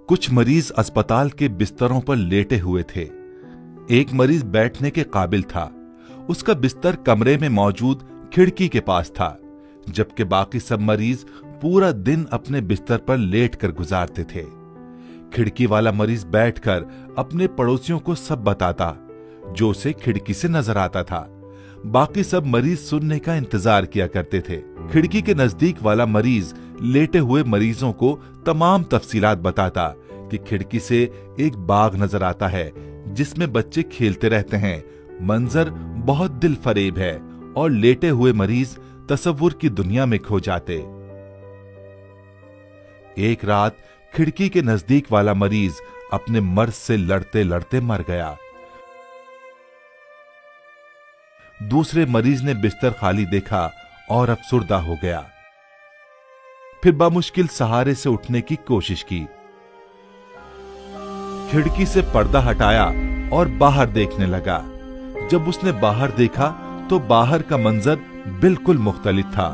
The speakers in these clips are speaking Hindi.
कुछ मरीज अस्पताल के बिस्तरों पर लेटे हुए थे। एक मरीज बैठने के काबिल था। उसका बिस्तर कमरे में मौजूद खिड़की के पास था, जबकि बाकी सब मरीज पूरा दिन अपने बिस्तर पर लेटकर गुजारते थे। खिड़की वाला मरीज बैठकर अपने पड़ोसियों को सब बताता जो उसे खिड़की से नजर आता था। बाकी सब मरीज सुनने का इंतजार किया करते थे। खिड़की के नजदीक वाला मरीज लेटे हुए मरीजों को तमाम तफसीलात बताता कि खिड़की से एक बाग नजर आता है जिसमें बच्चे खेलते रहते हैं। मंजर बहुत दिल फरेब है और लेटे हुए मरीज तसव्वुर की दुनिया में खो जाते। एक रात खिड़की के नजदीक वाला मरीज अपने मर्ज से लड़ते लड़ते मर गया। दूसरे मरीज ने बिस्तर खाली देखा और अफसुर्दा हो गया। फिर बामुश्किल सहारे से उठने की कोशिश की। खिड़की से पर्दा हटाया और बाहर देखने लगा। जब उसने बाहर देखा तो बाहर का मंजर बिल्कुल मुख्तलिफ था।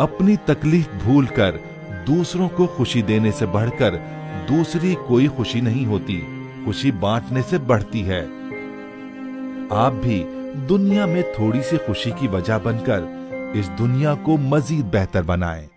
अपनी तकलीफ भूलकर दूसरों को खुशी देने से बढ़कर दूसरी कोई खुशी नहीं होती। खुशी बांटने से बढ़ती है। आप भी दुनिया में थोड़ी सी खुशी की वजह बनकर इस दुनिया को मजीद बेहतर बनाएं।